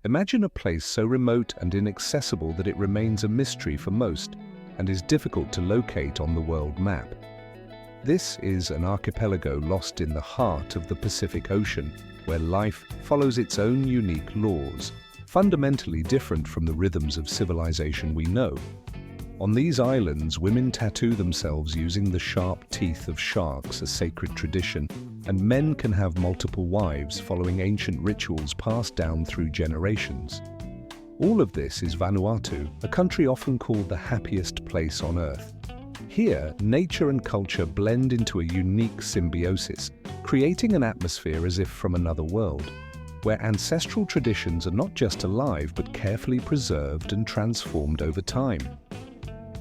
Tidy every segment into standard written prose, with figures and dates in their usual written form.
Imagine a place so remote and inaccessible that it remains a mystery for most and is difficult to locate on the world map. This is an archipelago lost in the heart of the Pacific Ocean, where life follows its own unique laws, fundamentally different from the rhythms of civilization we know. On these islands, women tattoo themselves using the sharp teeth of sharks, a sacred tradition, and men can have multiple wives following ancient rituals passed down through generations. All of this is Vanuatu, a country often called the happiest place on Earth. Here, nature and culture blend into a unique symbiosis, creating an atmosphere as if from another world, where ancestral traditions are not just alive but carefully preserved and transformed over time.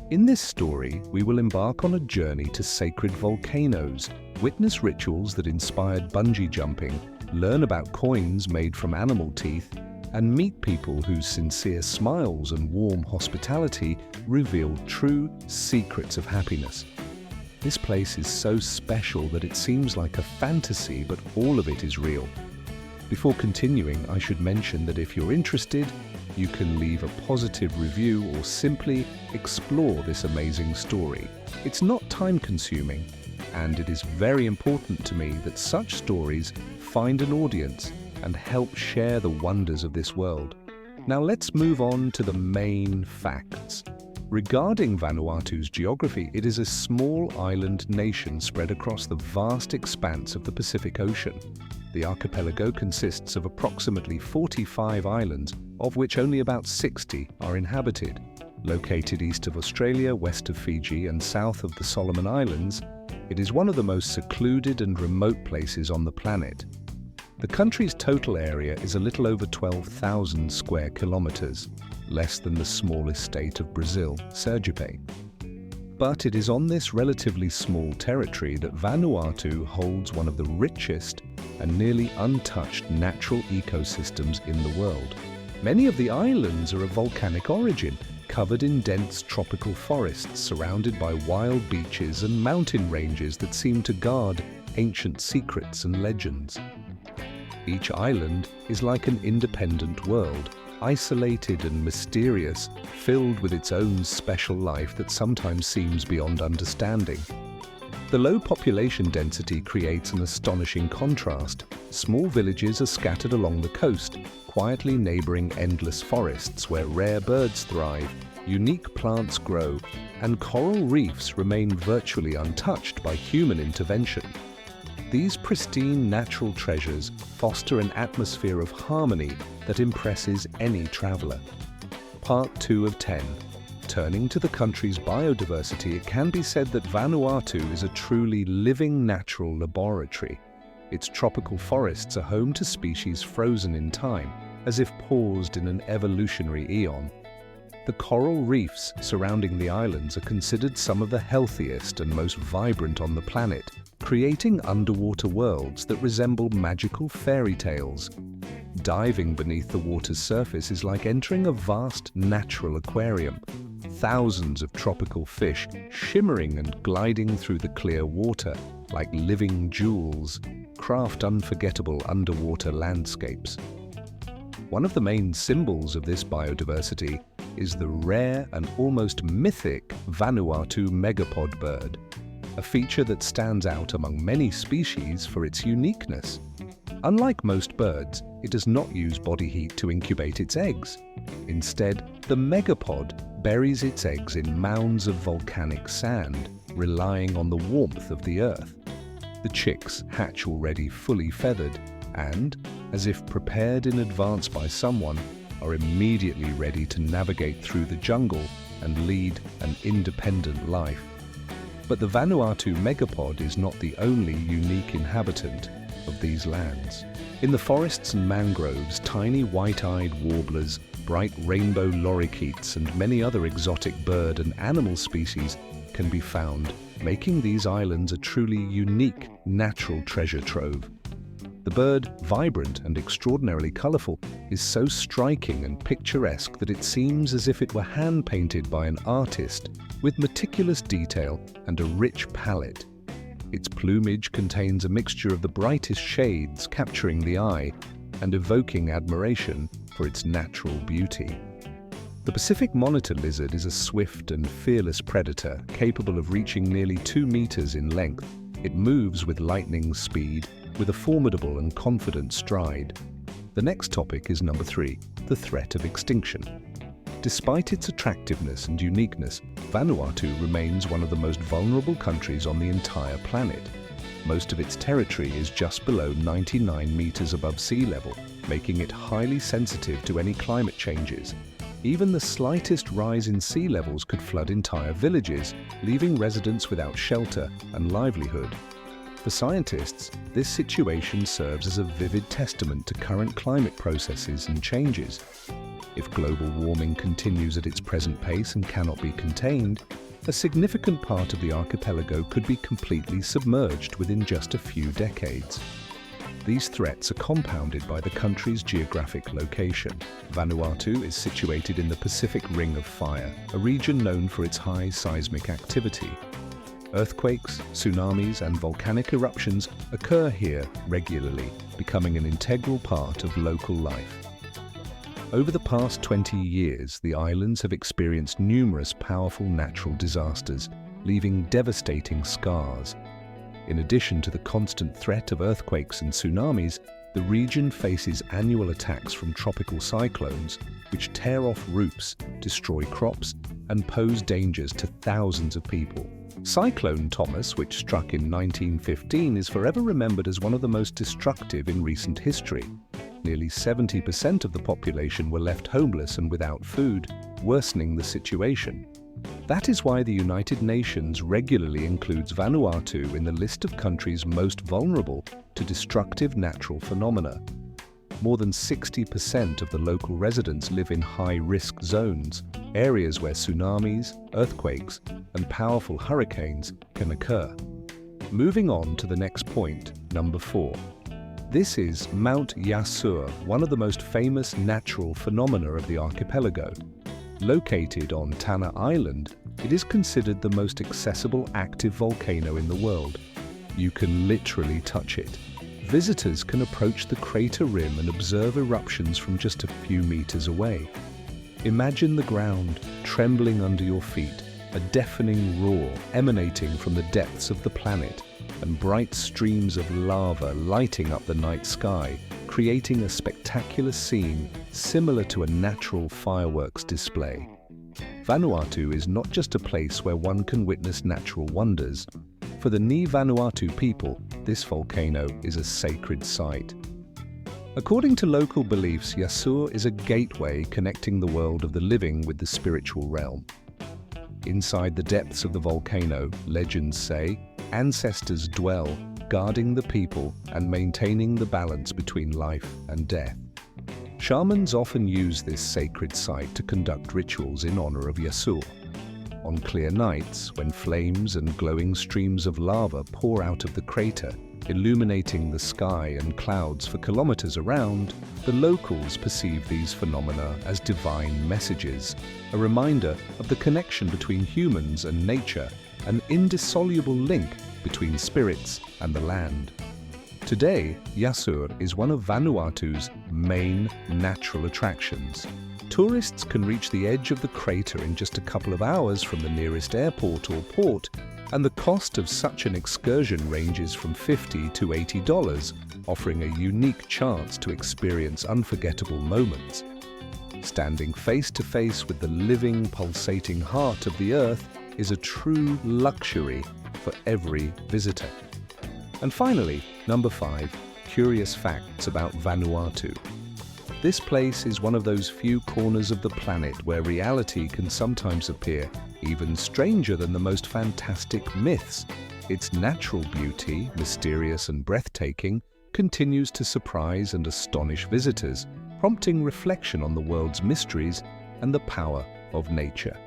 In this story, we will embark on a journey to sacred volcanoes, witness rituals that inspired bungee jumping, learn about coins made from animal teeth, and meet people whose sincere smiles and warm hospitality reveal true secrets of happiness. This place is so special that it seems like a fantasy, but all of it is real. Before continuing, I should mention that if you're interested, you can leave a positive review or simply explore this amazing story. It's not time-consuming, and it is very important to me that such stories find an audience and help share the wonders of this world. Now let's move on to the main facts. Regarding Vanuatu's geography, it is a small island nation spread across the vast expanse of the Pacific Ocean. The archipelago consists of approximately 45 islands, of which only about 60 are inhabited. Located east of Australia, west of Fiji, and south of the Solomon Islands, it is one of the most secluded and remote places on the planet. The country's total area is a little over 12,000 square kilometers, less than the smallest state of Brazil, Sergipe. But it is on this relatively small territory that Vanuatu holds one of the richest and nearly untouched natural ecosystems in the world. Many of the islands are of volcanic origin, covered in dense tropical forests surrounded by wild beaches and mountain ranges that seem to guard ancient secrets and legends. Each island is like an independent world, isolated and mysterious, filled with its own special life that sometimes seems beyond understanding. The low population density creates an astonishing contrast. Small villages are scattered along the coast, quietly neighboring endless forests where rare birds thrive, unique plants grow, and coral reefs remain virtually untouched by human intervention. These pristine natural treasures foster an atmosphere of harmony that impresses any traveler. Part 2 of 10. Turning to the country's biodiversity, it can be said that Vanuatu is a truly living natural laboratory. Its tropical forests are home to species frozen in time, as if paused in an evolutionary eon. The coral reefs surrounding the islands are considered some of the healthiest and most vibrant on the planet, creating underwater worlds that resemble magical fairy tales. Diving beneath the water's surface is like entering a vast natural aquarium. Thousands of tropical fish shimmering and gliding through the clear water like living jewels craft unforgettable underwater landscapes. One of the main symbols of this biodiversity is the rare and almost mythic Vanuatu megapod bird, a feature that stands out among many species for its uniqueness. Unlike most birds, it does not use body heat to incubate its eggs. Instead, the megapod buries its eggs in mounds of volcanic sand, relying on the warmth of the earth. The chicks hatch already fully feathered and, as if prepared in advance by someone, are immediately ready to navigate through the jungle and lead an independent life. But the Vanuatu megapod is not the only unique inhabitant of these lands. In the forests and mangroves, tiny white-eyed warblers, bright rainbow lorikeets, and many other exotic bird and animal species can be found, making these islands a truly unique natural treasure trove. The bird, vibrant and extraordinarily colorful, is so striking and picturesque that it seems as if it were hand-painted by an artist with meticulous detail and a rich palette. Its plumage contains a mixture of the brightest shades capturing the eye, and evoking admiration for its natural beauty. The Pacific monitor lizard is a swift and fearless predator capable of reaching nearly 2 meters in length. It moves with lightning speed, with a formidable and confident stride. The next topic is number 3, the threat of extinction. Despite its attractiveness and uniqueness, Vanuatu remains one of the most vulnerable countries on the entire planet. Most of its territory is just below 99 meters above sea level, making it highly sensitive to any climate changes. Even the slightest rise in sea levels could flood entire villages, leaving residents without shelter and livelihood. For scientists, this situation serves as a vivid testament to current climate processes and changes. If global warming continues at its present pace and cannot be contained, a significant part of the archipelago could be completely submerged within just a few decades. These threats are compounded by the country's geographic location. Vanuatu is situated in the Pacific Ring of Fire, a region known for its high seismic activity. Earthquakes, tsunamis, and volcanic eruptions occur here regularly, becoming an integral part of local life. Over the past 20 years, the islands have experienced numerous powerful natural disasters, leaving devastating scars. In addition to the constant threat of earthquakes and tsunamis, the region faces annual attacks from tropical cyclones, which tear off roofs, destroy crops, and pose dangers to thousands of people. Cyclone Thomas, which struck in 1915, is forever remembered as one of the most destructive in recent history. Nearly 70% of the population were left homeless and without food, worsening the situation. That is why the United Nations regularly includes Vanuatu in the list of countries most vulnerable to destructive natural phenomena. More than 60% of the local residents live in high-risk zones, areas where tsunamis, earthquakes, and powerful hurricanes can occur. Moving on to the next point, number 4. This is Mount Yasur, one of the most famous natural phenomena of the archipelago. Located on Tanna Island, it is considered the most accessible active volcano in the world. You can literally touch it. Visitors can approach the crater rim and observe eruptions from just a few meters away. Imagine the ground trembling under your feet, a deafening roar emanating from the depths of the planet, and bright streams of lava lighting up the night sky, creating a spectacular scene similar to a natural fireworks display. Vanuatu is not just a place where one can witness natural wonders. For the Ni Vanuatu people, this volcano is a sacred site. According to local beliefs, Yasur is a gateway connecting the world of the living with the spiritual realm. Inside the depths of the volcano, legends say, ancestors dwell, guarding the people and maintaining the balance between life and death. Shamans often use this sacred site to conduct rituals in honor of Yasur. On clear nights, when flames and glowing streams of lava pour out of the crater, illuminating the sky and clouds for kilometers around, the locals perceive these phenomena as divine messages, a reminder of the connection between humans and nature, an indissoluble link between spirits and the land. Today, Yasur is one of Vanuatu's main natural attractions. Tourists can reach the edge of the crater in just a couple of hours from the nearest airport or port, and the cost of such an excursion ranges from $50 to $80, offering a unique chance to experience unforgettable moments. Standing face to face with the living, pulsating heart of the Earth is a true luxury for every visitor. And finally, number 5, curious facts about Vanuatu. This place is one of those few corners of the planet where reality can sometimes appear even stranger than the most fantastic myths. Its natural beauty, mysterious and breathtaking, continues to surprise and astonish visitors, prompting reflection on the world's mysteries and the power of nature.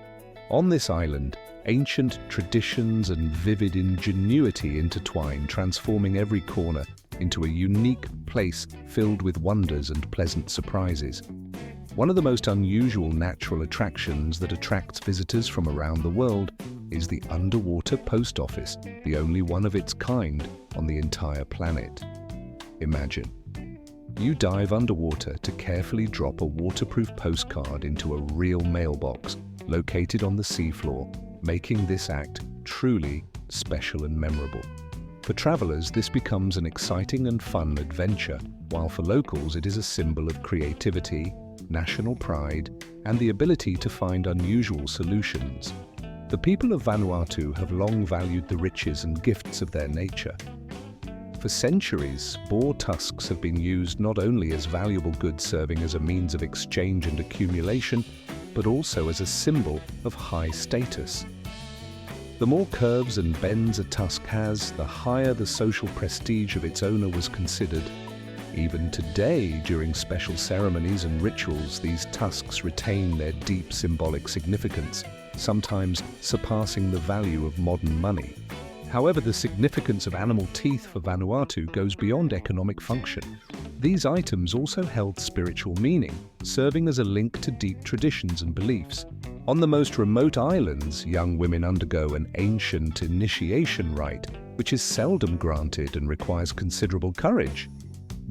On this island, ancient traditions and vivid ingenuity intertwine, transforming every corner into a unique place filled with wonders and pleasant surprises. One of the most unusual natural attractions that attracts visitors from around the world is the underwater post office, the only one of its kind on the entire planet. Imagine. you dive underwater to carefully drop a waterproof postcard into a real mailbox located on the seafloor, making this act truly special and memorable. For travelers, this becomes an exciting and fun adventure, while for locals it is a symbol of creativity, national pride, and the ability to find unusual solutions. The people of Vanuatu have long valued the riches and gifts of their nature. For centuries, boar tusks have been used not only as valuable goods serving as a means of exchange and accumulation, but also as a symbol of high status. The more curves and bends a tusk has, the higher the social prestige of its owner was considered. Even today, during special ceremonies and rituals, these tusks retain their deep symbolic significance, sometimes surpassing the value of modern money. However, the significance of animal teeth for Vanuatu goes beyond economic function. These items also held spiritual meaning, serving as a link to deep traditions and beliefs. On the most remote islands, young women undergo an ancient initiation rite, which is seldom granted and requires considerable courage.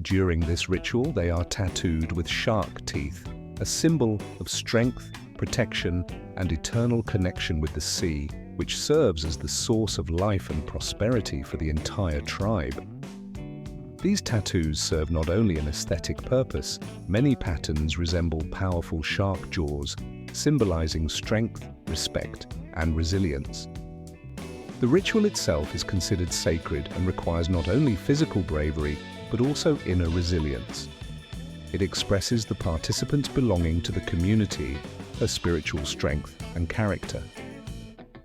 During this ritual, they are tattooed with shark teeth, a symbol of strength, protection, and eternal connection with the sea, which serves as the source of life and prosperity for the entire tribe. These tattoos serve not only an aesthetic purpose, many patterns resemble powerful shark jaws, symbolizing strength, respect, and resilience. The ritual itself is considered sacred and requires not only physical bravery, but also inner resilience. It expresses the participants' belonging to the community, her spiritual strength and character.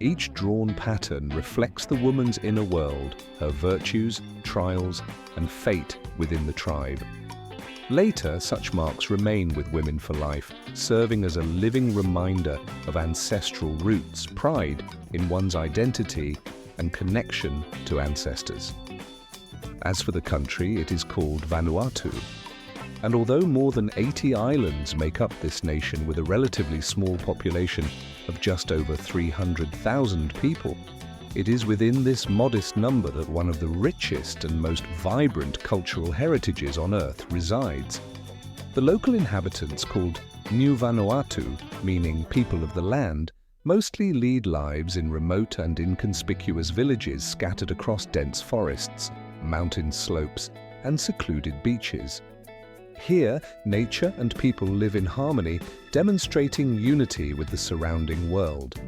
Each drawn pattern reflects the woman's inner world, her virtues, trials, and fate within the tribe. Later, such marks remain with women for life, serving as a living reminder of ancestral roots, pride in one's identity, and connection to ancestors. As for the country, it is called Vanuatu. And although more than 80 islands make up this nation with a relatively small population of just over 300,000 people, it is within this modest number that one of the richest and most vibrant cultural heritages on Earth resides. The local inhabitants, called New Vanuatu, meaning people of the land, mostly lead lives in remote and inconspicuous villages scattered across dense forests, mountain slopes, and secluded beaches. Here, nature and people live in harmony, demonstrating unity with the surrounding world.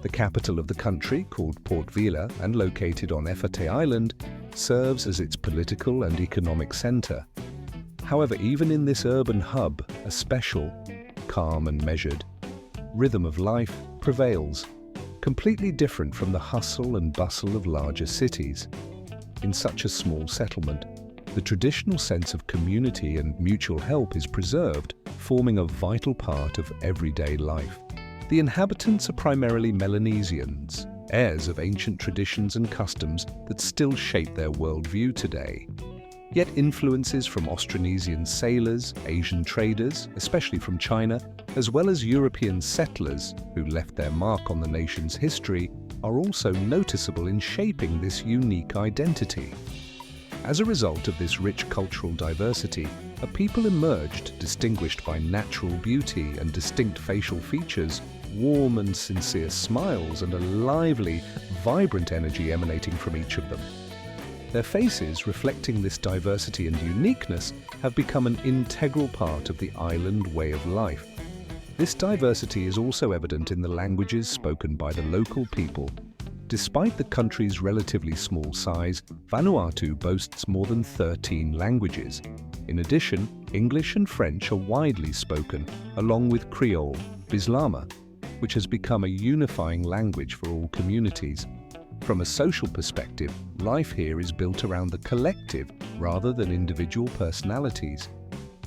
The capital of the country, called Port Vila and located on Efate Island, serves as its political and economic center. However, even in this urban hub, a special, calm and measured, rhythm of life prevails, completely different from the hustle and bustle of larger cities. In such a small settlement, the traditional sense of community and mutual help is preserved, forming a vital part of everyday life. The inhabitants are primarily Melanesians, heirs of ancient traditions and customs that still shape their worldview today. Yet influences from Austronesian sailors, Asian traders, especially from China, as well as European settlers who left their mark on the nation's history, are also noticeable in shaping this unique identity. As a result of this rich cultural diversity, a people emerged distinguished by natural beauty and distinct facial features, warm and sincere smiles, and a lively, vibrant energy emanating from each of them. Their faces, reflecting this diversity and uniqueness, have become an integral part of the island way of life. This diversity is also evident in the languages spoken by the local people. Despite the country's relatively small size, Vanuatu boasts more than 13 languages. In addition, English and French are widely spoken, along with Creole, Bislama, which has become a unifying language for all communities. From a social perspective, life here is built around the collective rather than individual personalities.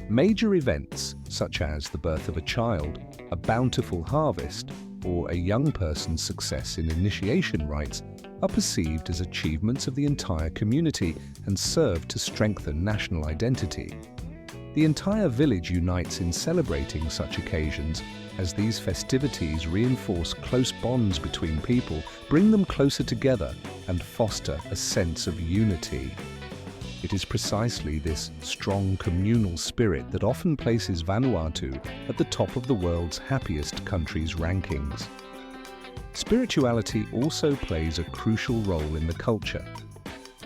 Major events, such as the birth of a child, a bountiful harvest, or a young person's success in initiation rites, are perceived as achievements of the entire community and serve to strengthen national identity. The entire village unites in celebrating such occasions, as these festivities reinforce close bonds between people, bring them closer together, and foster a sense of unity. It is precisely this strong communal spirit that often places Vanuatu at the top of the world's happiest countries rankings. Spirituality also plays a crucial role in the culture.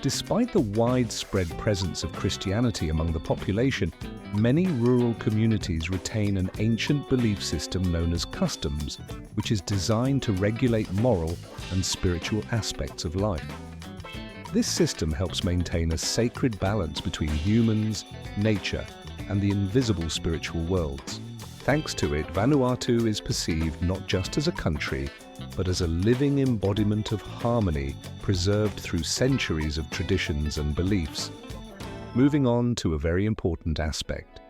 Despite the widespread presence of Christianity among the population, many rural communities retain an ancient belief system known as customs, which is designed to regulate moral and spiritual aspects of life. This system helps maintain a sacred balance between humans, nature, and the invisible spiritual worlds. Thanks to it, Vanuatu is perceived not just as a country, but as a living embodiment of harmony preserved through centuries of traditions and beliefs. Moving on to a very important aspect: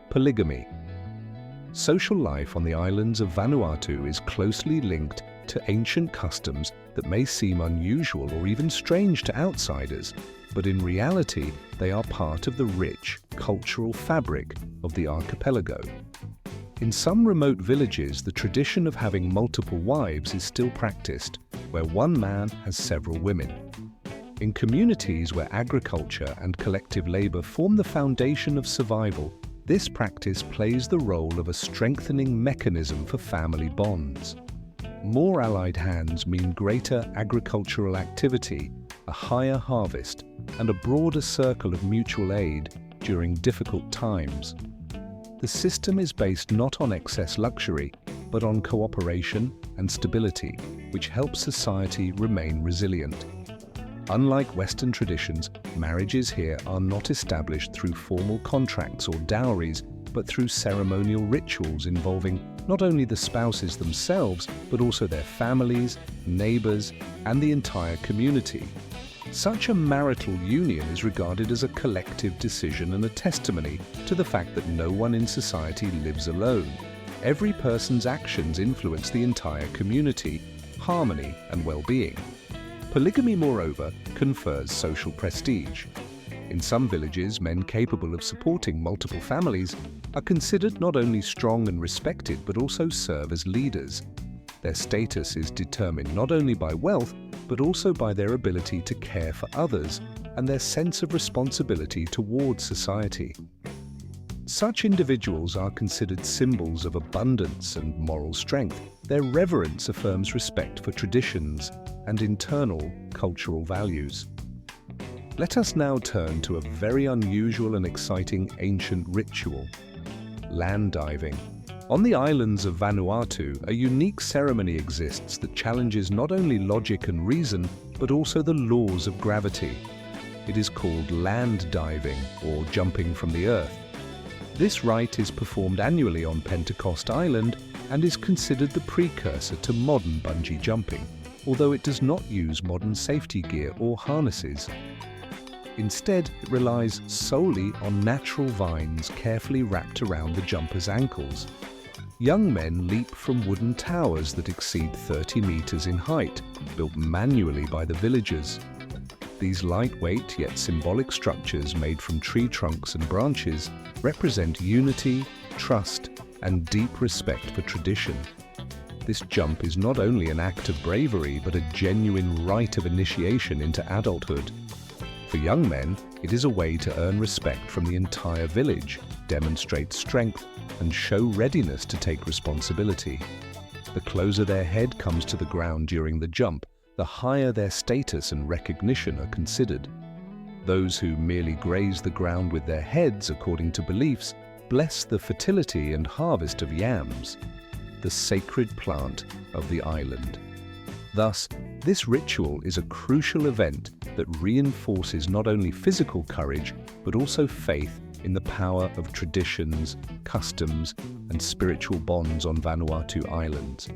polygamy. Social life on the islands of Vanuatu is closely linked to ancient customs that may seem unusual or even strange to outsiders, but in reality, they are part of the rich cultural fabric of the archipelago. In some remote villages, the tradition of having multiple wives is still practiced, where one man has several women. In communities where agriculture and collective labor form the foundation of survival, this practice plays the role of a strengthening mechanism for family bonds. More allied hands mean greater agricultural activity, a higher harvest, and a broader circle of mutual aid during difficult times. The system is based not on excess luxury, but on cooperation and stability, which helps society remain resilient. Unlike Western traditions, marriages here are not established through formal contracts or dowries, but through ceremonial rituals involving not only the spouses themselves, but also their families, neighbors, and the entire community. Such a marital union is regarded as a collective decision and a testimony to the fact that no one in society lives alone. Every person's actions influence the entire community, harmony, and well-being. Polygamy, moreover, confers social prestige. In some villages, men capable of supporting multiple families are considered not only strong and respected, but also serve as leaders. Their status is determined not only by wealth, but also by their ability to care for others and their sense of responsibility towards society. Such individuals are considered symbols of abundance and moral strength. Their reverence affirms respect for traditions and internal cultural values. Let us now turn to a very unusual and exciting ancient ritual: land diving. On the islands of Vanuatu, a unique ceremony exists that challenges not only logic and reason, but also the laws of gravity. It is called land diving, or jumping from the earth. This rite is performed annually on Pentecost Island and is considered the precursor to modern bungee jumping, although it does not use modern safety gear or harnesses. Instead, it relies solely on natural vines carefully wrapped around the jumper's ankles. Young men leap from wooden towers that exceed 30 meters in height, built manually by the villagers. These lightweight yet symbolic structures made from tree trunks and branches represent unity, trust, and deep respect for tradition. This jump is not only an act of bravery, but a genuine rite of initiation into adulthood. For young men, it is a way to earn respect from the entire village, demonstrate strength, and show readiness to take responsibility. The closer their head comes to the ground during the jump, the higher their status and recognition are considered. Those who merely graze the ground with their heads, according to beliefs, bless the fertility and harvest of yams, the sacred plant of the island. Thus, this ritual is a crucial event that reinforces not only physical courage, but also faith in the power of traditions, customs, and spiritual bonds on Vanuatu Islands.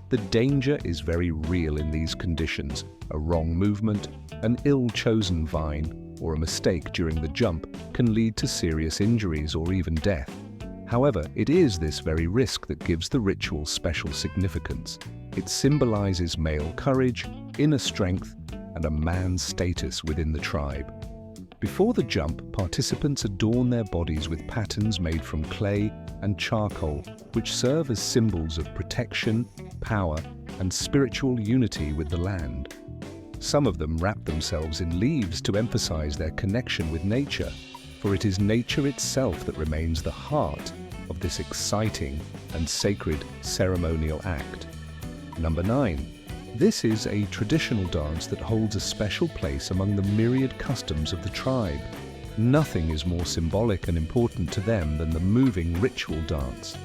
The danger is very real in these conditions. A wrong movement, an ill-chosen vine, or a mistake during the jump can lead to serious injuries or even death. However, it is this very risk that gives the ritual special significance. It symbolizes male courage, inner strength, and a man's status within the tribe. Before the jump, participants adorn their bodies with patterns made from clay and charcoal, which serve as symbols of protection, power, and spiritual unity with the land. Some of them wrap themselves in leaves to emphasize their connection with nature, for it is nature itself that remains the heart of this exciting and sacred ceremonial act. Number 9. This is a traditional dance that holds a special place among the myriad customs of the tribe. Nothing is more symbolic and important to them than the moving ritual dance.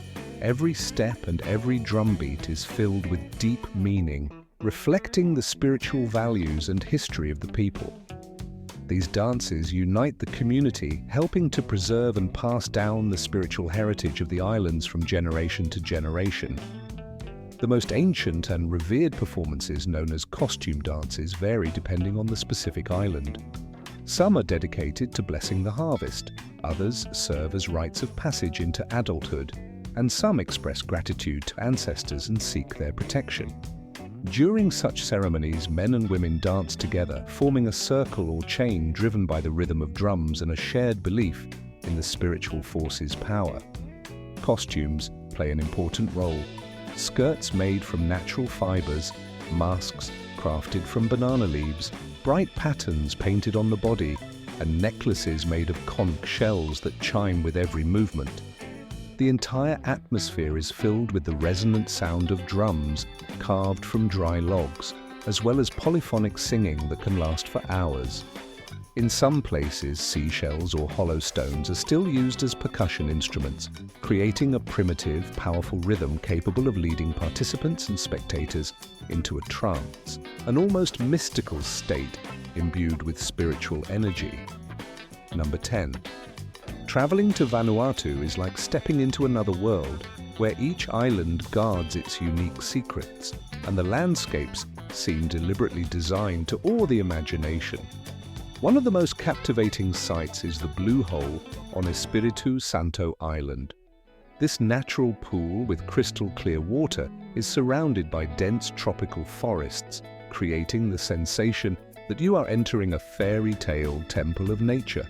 Every step and every drumbeat is filled with deep meaning, reflecting the spiritual values and history of the people. These dances unite the community, helping to preserve and pass down the spiritual heritage of the islands from generation to generation. The most ancient and revered performances, known as costume dances, vary depending on the specific island. Some are dedicated to blessing the harvest, others serve as rites of passage into adulthood, and some express gratitude to ancestors and seek their protection. During such ceremonies, men and women dance together, forming a circle or chain driven by the rhythm of drums and a shared belief in the spiritual force's power. Costumes play an important role. Skirts made from natural fibers, masks crafted from banana leaves, bright patterns painted on the body, and necklaces made of conch shells that chime with every movement. The entire atmosphere is filled with the resonant sound of drums carved from dry logs, as well as polyphonic singing that can last for hours. In some places, seashells or hollow stones are still used as percussion instruments, creating a primitive, powerful rhythm capable of leading participants and spectators into a trance, an almost mystical state imbued with spiritual energy. Number 10. Traveling to Vanuatu is like stepping into another world, where each island guards its unique secrets, and the landscapes seem deliberately designed to awe the imagination. One of the most captivating sights is the Blue Hole on Espiritu Santo Island. This natural pool with crystal clear water is surrounded by dense tropical forests, creating the sensation that you are entering a fairy tale temple of nature.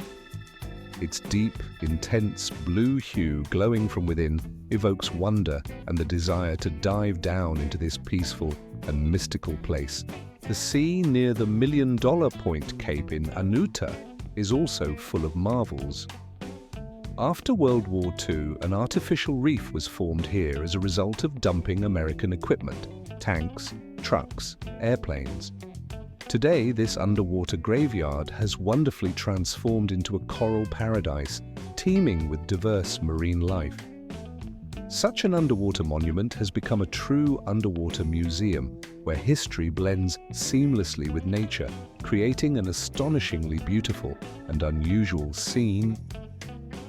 Its deep, intense blue hue glowing from within evokes wonder and the desire to dive down into this peaceful and mystical place. The sea near the Million Point Cape in Vanuatu is also full of marvels. After World War II, an artificial reef was formed here as a result of dumping American equipment, tanks, trucks, airplanes. Today, this underwater graveyard has wonderfully transformed into a coral paradise, teeming with diverse marine life. Such an underwater monument has become a true underwater museum, where history blends seamlessly with nature, creating an astonishingly beautiful and unusual scene.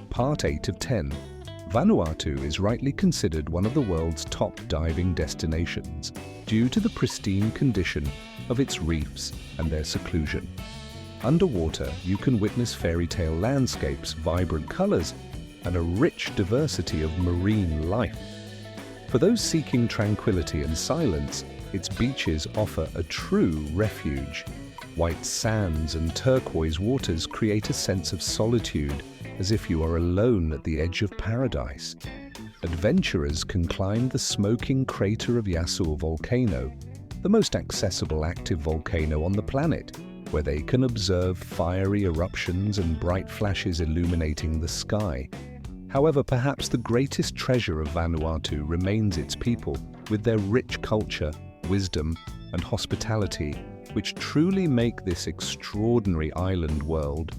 Part 8 of 10. Vanuatu is rightly considered one of the world's top diving destinations due to the pristine condition of its reefs and their seclusion. Underwater, you can witness fairy tale landscapes, vibrant colors, and a rich diversity of marine life. For those seeking tranquility and silence, its beaches offer a true refuge. White sands and turquoise waters create a sense of solitude, as if you are alone at the edge of paradise. Adventurers can climb the smoking crater of Yasu volcano, the most accessible active volcano on the planet, where they can observe fiery eruptions and bright flashes illuminating the sky. However, perhaps the greatest treasure of Vanuatu remains its people, with their rich culture, wisdom, and hospitality, which truly make this extraordinary island world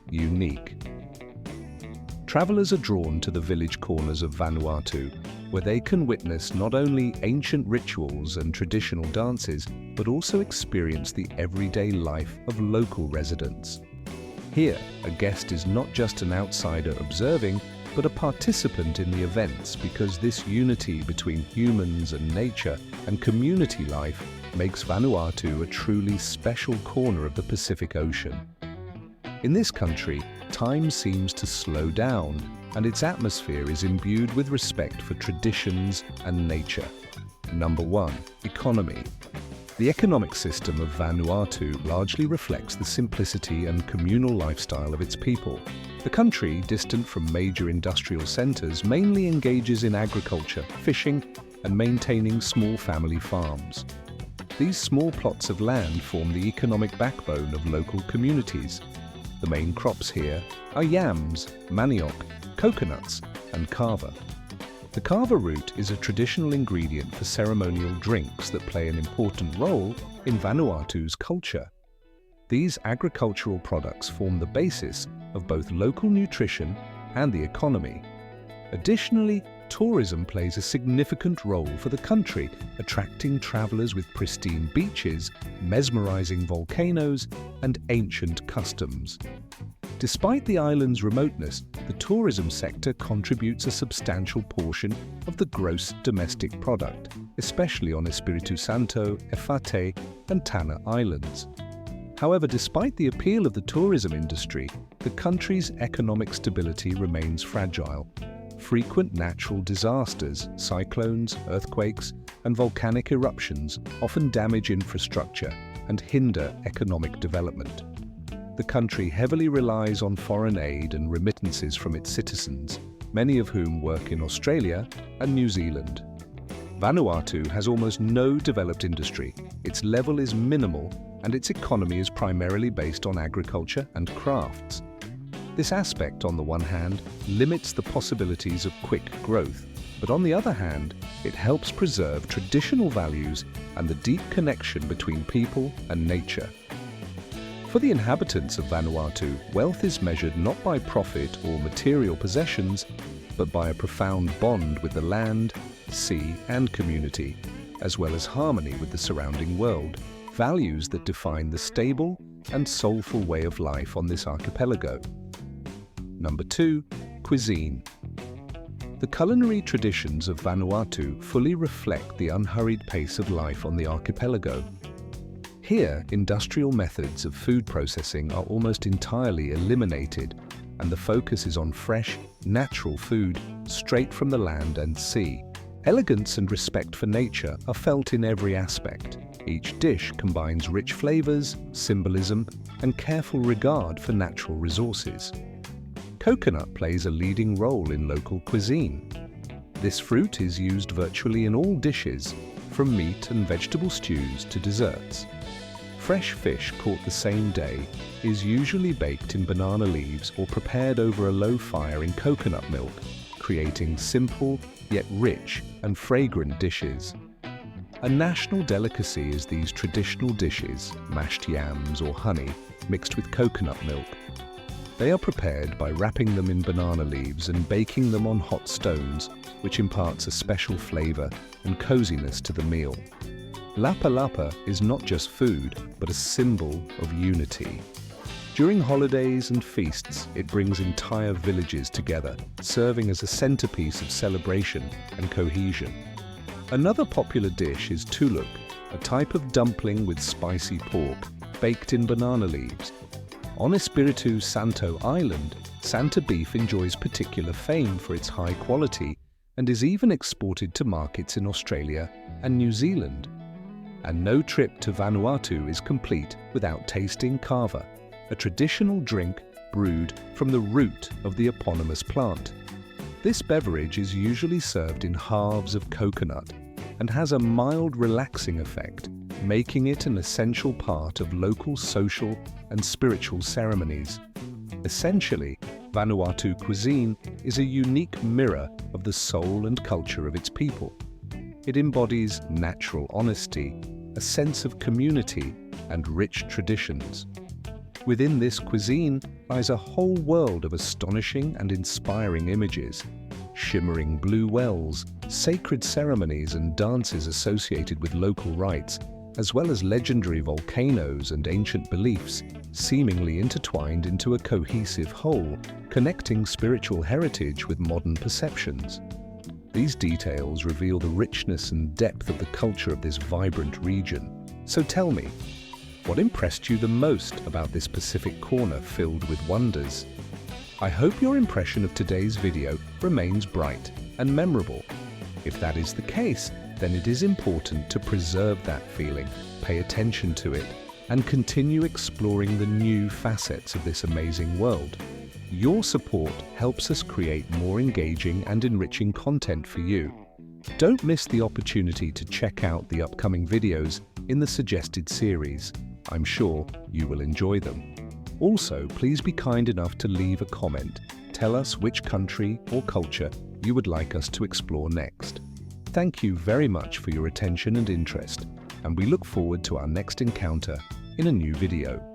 unique. Travelers are drawn to the village corners of Vanuatu, where they can witness not only ancient rituals and traditional dances, but also experience the everyday life of local residents. Here, a guest is not just an outsider observing, but a participant in the events, because this unity between humans and nature and community life makes Vanuatu a truly special corner of the Pacific Ocean. In this country, time seems to slow down, and its atmosphere is imbued with respect for traditions and nature. Number 1. Economy. The economic system of Vanuatu largely reflects the simplicity and communal lifestyle of its people. The country, distant from major industrial centers, mainly engages in agriculture, fishing, and maintaining small family farms. These small plots of land form the economic backbone of local communities. The main crops here are yams, manioc, coconuts, and kava. The kava root is a traditional ingredient for ceremonial drinks that play an important role in Vanuatu's culture. These agricultural products form the basis of both local nutrition and the economy. Additionally, tourism plays a significant role for the country, attracting travelers with pristine beaches, mesmerizing volcanoes, and ancient customs. Despite the island's remoteness, the tourism sector contributes a substantial portion of the gross domestic product, especially on Espiritu Santo, Efate, and Tanna Islands. However, despite the appeal of the tourism industry, the country's economic stability remains fragile. Frequent natural disasters, cyclones, earthquakes, and volcanic eruptions often damage infrastructure and hinder economic development. The country heavily relies on foreign aid and remittances from its citizens, many of whom work in Australia and New Zealand. Vanuatu has almost no developed industry, its level is minimal, and its economy is primarily based on agriculture and crafts. This aspect, on the one hand, limits the possibilities of quick growth, but on the other hand, it helps preserve traditional values and the deep connection between people and nature. For the inhabitants of Vanuatu, wealth is measured not by profit or material possessions, but by a profound bond with the land, sea, and community, as well as harmony with the surrounding world, values that define the stable and soulful way of life on this archipelago. Number 2. Cuisine. The culinary traditions of Vanuatu fully reflect the unhurried pace of life on the archipelago. Here, industrial methods of food processing are almost entirely eliminated, and the focus is on fresh, natural food straight from the land and sea. Elegance and respect for nature are felt in every aspect. Each dish combines rich flavors, symbolism, and careful regard for natural resources. Coconut plays a leading role in local cuisine. This fruit is used virtually in all dishes, from meat and vegetable stews to desserts. Fresh fish caught the same day is usually baked in banana leaves or prepared over a low fire in coconut milk, creating simple yet rich and fragrant dishes. A national delicacy is these traditional dishes, mashed yams or honey mixed with coconut milk. They are prepared by wrapping them in banana leaves and baking them on hot stones, which imparts a special flavor and coziness to the meal. Lapa Lapa is not just food, but a symbol of unity. During holidays and feasts, it brings entire villages together, serving as a centerpiece of celebration and cohesion. Another popular dish is tuluk, a type of dumpling with spicy pork, baked in banana leaves. On Espiritu Santo Island, Santa beef enjoys particular fame for its high quality and is even exported to markets in Australia and New Zealand. And no trip to Vanuatu is complete without tasting kava, a traditional drink brewed from the root of the eponymous plant. This beverage is usually served in halves of coconut and has a mild relaxing effect, making it an essential part of local social and spiritual ceremonies. Essentially, Vanuatu cuisine is a unique mirror of the soul and culture of its people. It embodies natural honesty, a sense of community, and rich traditions. Within this cuisine lies a whole world of astonishing and inspiring images. Shimmering blue wells, sacred ceremonies and dances associated with local rites, as well as legendary volcanoes and ancient beliefs, seemingly intertwined into a cohesive whole, connecting spiritual heritage with modern perceptions. These details reveal the richness and depth of the culture of this vibrant region. So tell me, what impressed you the most about this Pacific corner filled with wonders? I hope your impression of today's video remains bright and memorable. If that is the case, then it is important to preserve that feeling, pay attention to it, and continue exploring the new facets of this amazing world. Your support helps us create more engaging and enriching content for you. Don't miss the opportunity to check out the upcoming videos in the suggested series. I'm sure you will enjoy them. Also, please be kind enough to leave a comment. Tell us which country or culture you would like us to explore next. Thank you very much for your attention and interest, and we look forward to our next encounter in a new video.